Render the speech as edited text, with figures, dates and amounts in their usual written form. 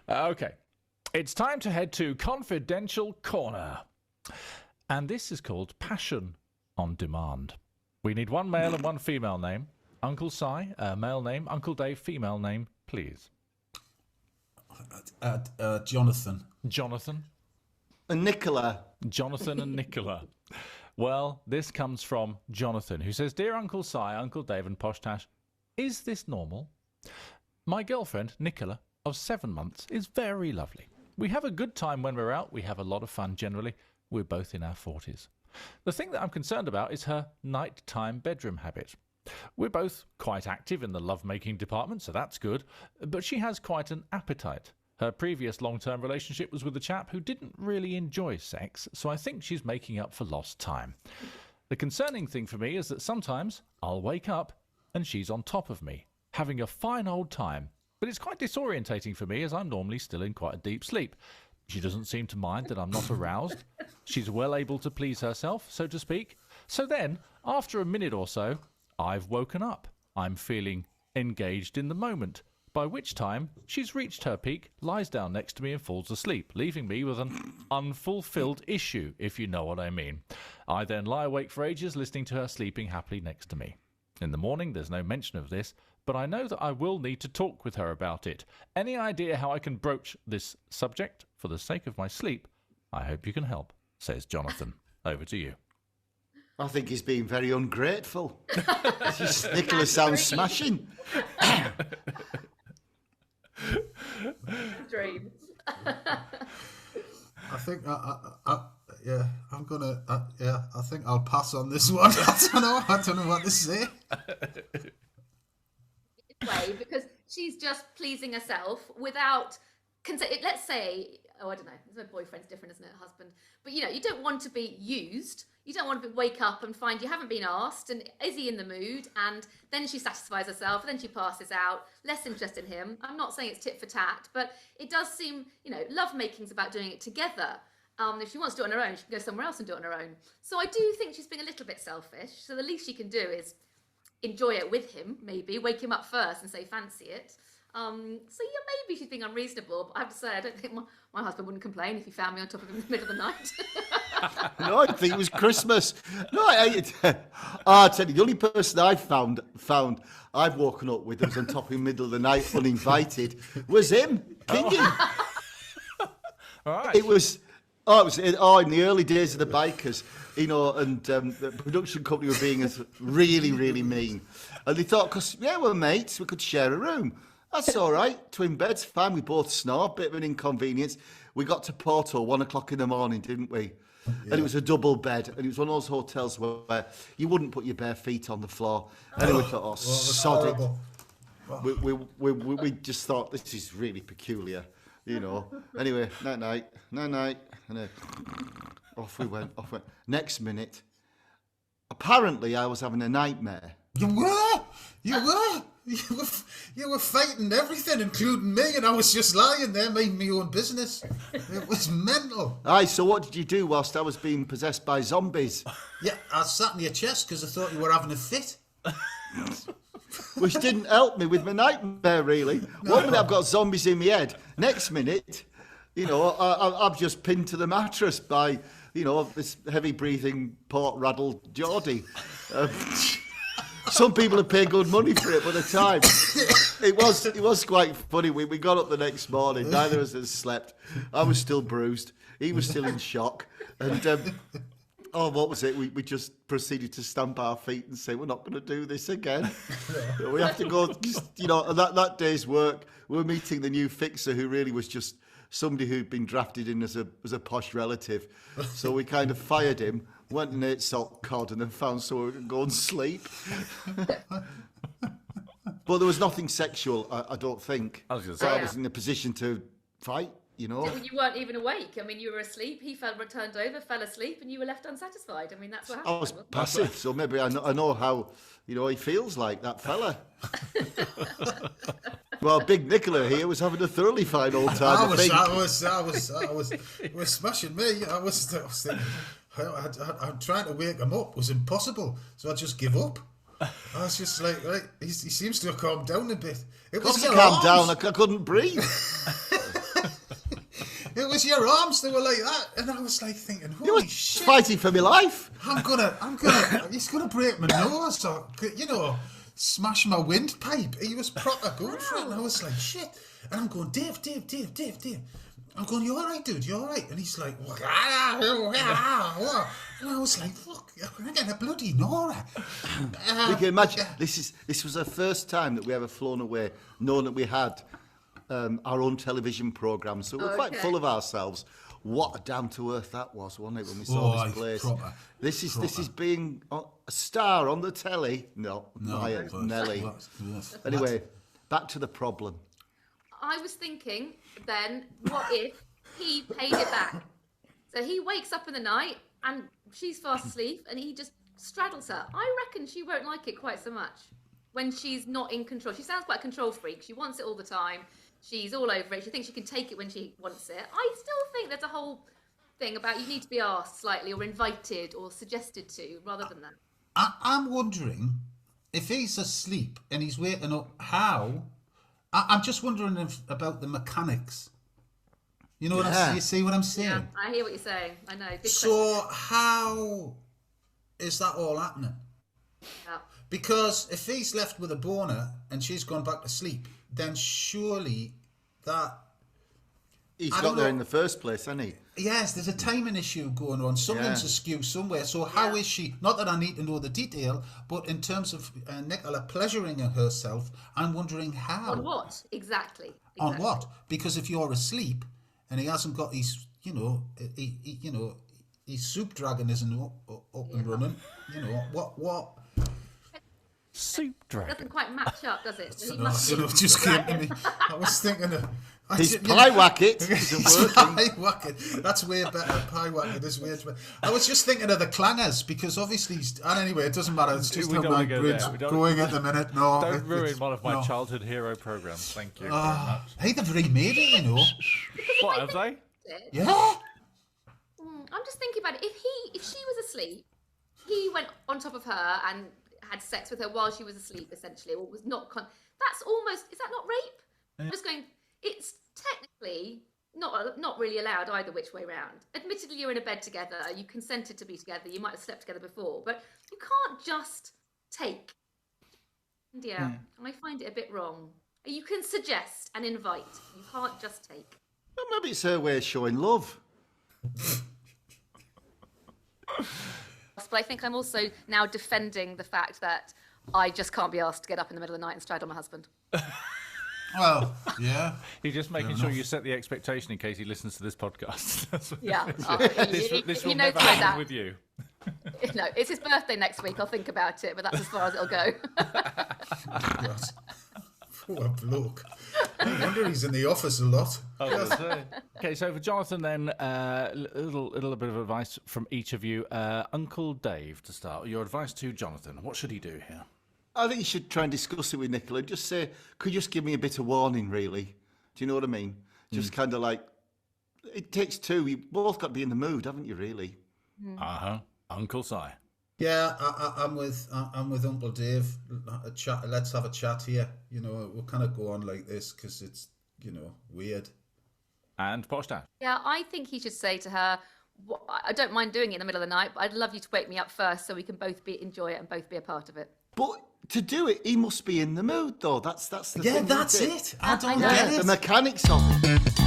Okay. It's time to head to Confidential Corner. And this is called Passion on Demand. We need one male and one female name. Uncle Si, male name. Uncle Dave, female name, please. Jonathan. Jonathan. And Nicola. Jonathan and Nicola. Well, this comes from Jonathan, who says, Dear Uncle Si, Uncle Dave and Posh Tash, is this normal? My girlfriend, Nicola, of 7 months, is very lovely. We have a good time when we're out. We have a lot of fun generally. We're both in our 40s. The thing that I'm concerned about is her nighttime bedroom habit. We're both quite active in the lovemaking department, so that's good, but she has quite an appetite. Her previous long-term relationship was with a chap who didn't really enjoy sex, so I think she's making up for lost time. The concerning thing for me is that sometimes I'll wake up and she's on top of me, having a fine old time, but it's quite disorientating for me as I'm normally still in quite a deep sleep. She doesn't seem to mind that I'm not aroused. She's well able to please herself, so to speak. So then, after a minute or so, I've woken up. I'm feeling engaged in the moment, by which time she's reached her peak, lies down next to me and falls asleep, leaving me with an unfulfilled issue, if you know what I mean. I then lie awake for ages listening to her sleeping happily next to me. In the morning, there's no mention of this, but I know that I will need to talk with her about it. Any idea how I can broach this subject for the sake of my sleep? I hope you can help, says Jonathan. Over to you. I think he's being very ungrateful. Nicola sounds smashing. Dreams. I think I think I'll pass on this one. I don't know what to say. Way, because she's just pleasing herself without consent. Let's say, I don't know, my boyfriend's different, isn't it, husband? But you don't want to be used. You don't want to wake up and find you haven't been asked, and is he in the mood? And then she satisfies herself, then she passes out, less interest in him. I'm not saying it's tit for tat, but it does seem, love making's about doing it together. If she wants to do it on her own, she can go somewhere else and do it on her own. So I do think she's being a little bit selfish. So the least she can do is enjoy it with him, maybe wake him up first and say fancy it. Maybe she's being unreasonable, but I have to say I don't think my husband wouldn't complain if he found me on top of him in the middle of the night. No, I think it was Christmas. No, I'll tell you, the only person I found I've woken up with that was on top of him in the middle of the night uninvited was him, Kingy. All right. It was in the early days of the Bikers, and the production company were being really, really mean. And they thought, because, we're mates, we could share a room. That's all right. Twin beds, fine. We both snore, bit of an inconvenience. We got to Porto 1 o'clock in the morning, didn't we? Yeah. And it was a double bed. And it was one of those hotels where you wouldn't put your bare feet on the floor. And we thought, sod it. We just thought, this is really peculiar, Anyway, night. And off we went. Next minute, apparently I was having a nightmare. You were? You were fighting everything, including me, and I was just lying there minding my own business. It was mental. Aye, so what did you do whilst I was being possessed by zombies? Yeah, I sat in your chest because I thought you were having a fit. Which didn't help me with my nightmare, really. No. 1 minute I've got zombies in my head. Next minute, I'm just pinned to the mattress by, this heavy-breathing, port-raddled Geordie. Some people have paid good money for it, but at the time, it was quite funny. We got up the next morning. Neither of us had slept. I was still bruised. He was still in shock. And, what was it? We just proceeded to stamp our feet and say, we're not going to do this again. We have to go, that day's work, we were meeting the new fixer who really was just somebody who'd been drafted in as a posh relative. So we kind of fired him, went and ate salt cod, and then found somewhere we could go and sleep. But there was nothing sexual, I don't think. I was in a position to fight, You weren't even awake. I mean, you were asleep. He turned over, fell asleep, and you were left unsatisfied. I mean, that's what happened. I was passive, so maybe I know how, he feels like, that fella. Well, Big Nicola here was having a thoroughly fine old time. I was smashing me. I was thinking, I'm trying to wake him up. It was impossible, so I just give up. I was just like, right, he seems to have calmed down a bit. It was calmed down. I couldn't breathe. It was your arms that were like that, and I was like thinking, You holy were shit! fighting for my life. He's gonna break my nose, or smash my windpipe. He was proper good for it, and I was like, shit. And I'm going, Dave. I'm going, you all right, dude? You all right? And he's like, and I was like, fuck, I'm getting a bloody Nora. You can imagine, this was the first time that we ever flown away, knowing that we had our own television programme. So we're quite full of ourselves. What a down to earth that was, wasn't it, when we saw this place? Proper. This is being a star on the telly. No, Nelly. Anyway, back to the problem. I was thinking then, what if he paid it back? So he wakes up in the night and she's fast asleep and he just straddles her. I reckon she won't like it quite so much when she's not in control. She sounds quite a control freak. She wants it all the time. She's all over it. She thinks she can take it when she wants it. I still think there's a whole thing about you need to be asked slightly or invited or suggested to rather than that. I'm wondering if he's asleep and he's waking up, how... I'm just wondering about the mechanics. You know what you see what I'm saying? Yeah, I hear what you're saying. I know. Big so how is that all happening? Yeah. Because if he's left with a boner and she's gone back to sleep, then surely that... He's got there in the first place, hasn't he? Yes, there's a timing issue going on. Something's askew somewhere. So how is she... Not that I need to know the detail, but in terms of Nicola pleasuring herself, I'm wondering how. On what? Exactly. On what? Because if you're asleep and he hasn't got his, his soup dragon isn't up and running, what? Soup dragon. Doesn't quite match up, does it? Just came to me. I was thinking of... His pie wacket isn't working. Pie wacket. That's way better. Pie wacket is way better. I was just thinking of the clangers because obviously... And anyway, it doesn't matter. It's just how my brain's going at the minute. No, don't ruin one of my childhood hero programmes. Thank you very much. Hey, they've remade it, What, have they? Yeah. I'm just thinking about it. If she was asleep, he went on top of her and had sex with her while she was asleep, essentially, or was not... That's almost... Is that not rape? I'm just going... It's technically not really allowed either which way round. Admittedly, you're in a bed together. You consented to be together. You might have slept together before, but you can't just take. And I find it a bit wrong. You can suggest and invite. You can't just take. Well, maybe it's her way of showing love. But I think I'm also now defending the fact that I just can't be asked to get up in the middle of the night and straddle my husband. Well, yeah. You're just making sure you set the expectation in case he listens to this podcast. This will never happen with you. No, it's his birthday next week. I'll think about it, but that's as far as it'll go. Poor bloke. No wonder he's in the office a lot. Okay, so for Jonathan then, a little bit of advice from each of you. Uncle Dave, to start. Your advice to Jonathan. What should he do here? I think you should try and discuss it with Nicola. Just say, could you just give me a bit of warning, really? Do you know what I mean? Just kind of like, it takes two. You both got to be in the mood, haven't you, really? Uncle Si. Yeah, I'm with Uncle Dave. Let's have a chat here. We'll kind of go on like this because it's, weird. And Posh Tash. Yeah, I think he should say to her, I don't mind doing it in the middle of the night, but I'd love you to wake me up first so we can both enjoy it and both be a part of it. But to do it, he must be in the mood, though. That's the thing. Yeah, that's it. I don't get it. The mechanics of it.